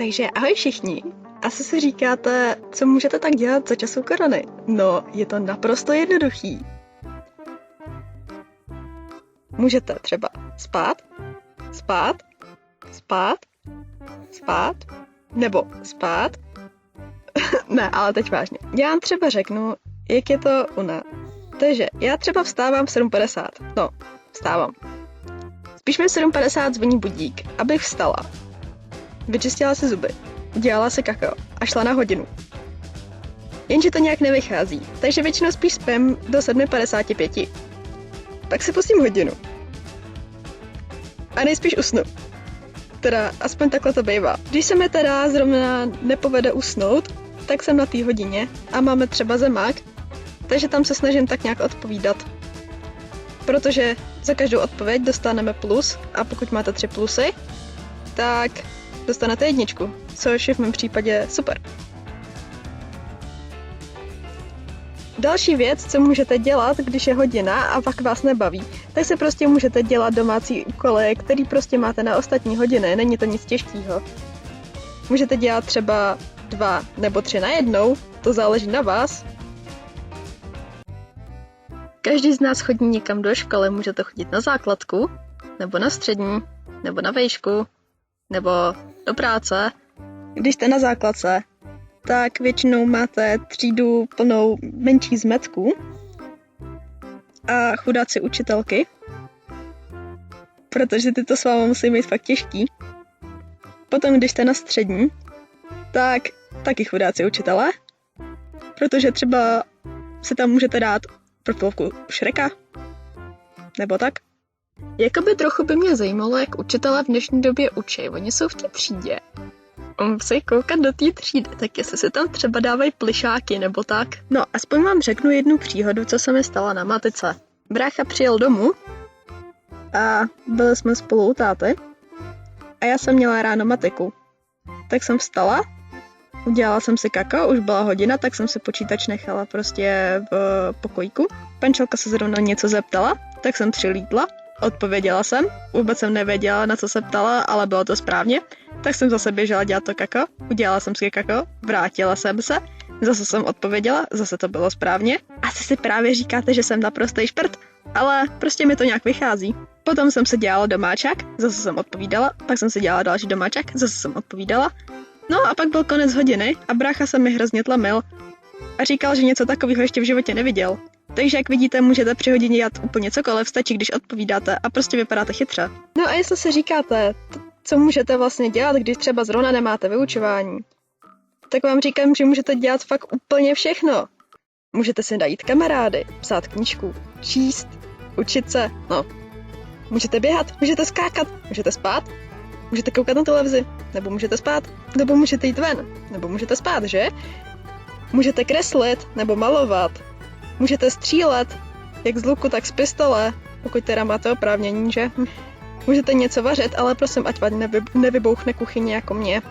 Takže ahoj všichni. Asi si říkáte, co můžete tak dělat za času korony. No, je to naprosto jednoduchý. Můžete třeba spát, nebo spát. Ne, ale teď vážně. Já vám třeba řeknu, jak je to u nás. Takže já třeba vstávám v 7:50. No, vstávám. Spíš mi v 7:50 zvoní budík, abych vstala. Vyčistila si zuby, udělala si kakao a šla na hodinu. Jenže to nějak nevychází, takže většinou spíš spím do 7:55. Pak si pustím hodinu. A nejspíš usnu. Teda aspoň takhle to bývá. Když se mi teda zrovna nepovede usnout, tak jsem na té hodině a máme třeba zemák, takže tam se snažím tak nějak odpovídat. Protože za každou odpověď dostaneme plus a pokud máte 3 plusy, tak dostanete 1, což je v mém případě super. Další věc, co můžete dělat, když je hodina a pak vás nebaví, tak se prostě můžete dělat domácí úkoly, který prostě máte na ostatní hodiny, není to nic těžkého. Můžete dělat třeba 2 nebo 3 najednou, to záleží na vás. Každý z nás chodí někam do školy, můžete chodit na základku, nebo na střední, nebo na vejšku, nebo do práce. Když jste na základce, tak většinou máte třídu plnou menších zmetků a chudáci učitelky, protože ty to s vámi musí být fakt těžký. Potom, když jste na střední, tak taky chudáci učitelé, protože třeba si tam můžete dát profilovku Šreka, nebo tak. Jakoby trochu by mě zajímalo, jak učitelé v dnešní době učí. Oni jsou v té třídě. Musí koukat do té třídy, tak jestli si tam třeba dávají plišáky nebo tak. No, aspoň vám řeknu jednu příhodu, co se mi stala na matice. Brácha přijel domů a byli jsme spolu u táty a já jsem měla ráno matiku. Tak jsem vstala, udělala jsem si kakao, už byla hodina, tak jsem si počítač nechala prostě v pokojíku. Pančelka se zrovna něco zeptala, tak jsem přilítla. Odpověděla jsem, vůbec jsem nevěděla, na co se ptala, ale bylo to správně. Tak jsem zase běžela dělat to kakao, udělala jsem si kakao, vrátila jsem se, zase jsem odpověděla, zase to bylo správně. Asi si právě říkáte, že jsem naprostý šprt, ale prostě mi to nějak vychází. Potom jsem se dělala domáčák, zase jsem odpovídala, pak jsem si dělala další domáčák, zase jsem odpovídala. No a pak byl konec hodiny a brácha se mi hrozně tlamil a říkal, že něco takového ještě v životě neviděl. Takže jak vidíte, můžete při hodině dělat úplně cokoliv, stačí, když odpovídáte a prostě vypadáte chytře. No a jestli si říkáte, co můžete vlastně dělat, když třeba zrovna nemáte vyučování, tak vám říkám, že můžete dělat fakt úplně všechno. Můžete si najít kamarády, psát knížku, číst, učit se, no. Můžete běhat, můžete skákat, můžete spát, můžete koukat na televizi, nebo můžete spát, nebo můžete jít ven, nebo můžete spát, že? Můžete kreslit, nebo malovat. Můžete střílet, jak z luku, tak z pistole, pokud teda máte oprávnění, že? Můžete něco vařit, ale prosím, ať vám nevybouchne kuchyně jako mě.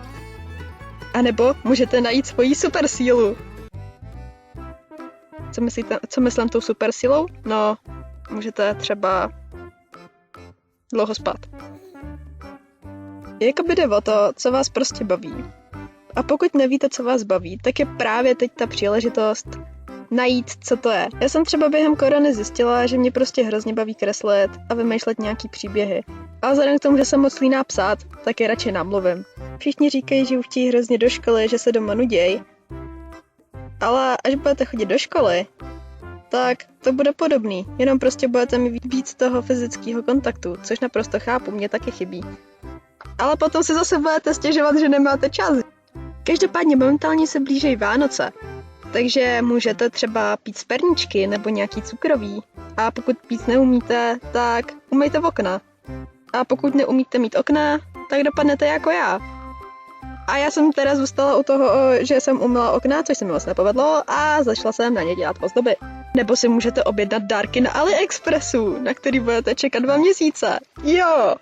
A nebo můžete najít svoji super sílu. Co myslím tou super sílou? No, můžete třeba dlouho spát. Jakoby jde o to, co vás prostě baví. A pokud nevíte, co vás baví, tak je právě teď ta příležitost najít, co to je. Já jsem třeba během korony zjistila, že mě prostě hrozně baví kreslit a vymýšlet nějaký příběhy. A vzhledem k tomu, že jsem moc líná psát, tak je radši namluvím. Všichni říkají, že už chtějí hrozně do školy, že se doma nuděj. Ale až budete chodit do školy, tak to bude podobný. Jenom prostě budete mít víc toho fyzického kontaktu, což naprosto chápu, mě taky chybí. Ale potom si zase budete stěžovat, že nemáte čas. Každopádně momentálně se blíží Vánoce. Takže můžete třeba pít z perničky nebo nějaký cukroví. A pokud pít neumíte, tak umyjte okna. A pokud neumíte mít okna, tak dopadnete jako já. A já jsem teda zůstala u toho, že jsem umyla okna, což se mi moc nepovedlo, a začala jsem na ně dělat ozdoby. Nebo si můžete objednat dárky na AliExpressu, na který budete čekat 2 měsíce. Jo!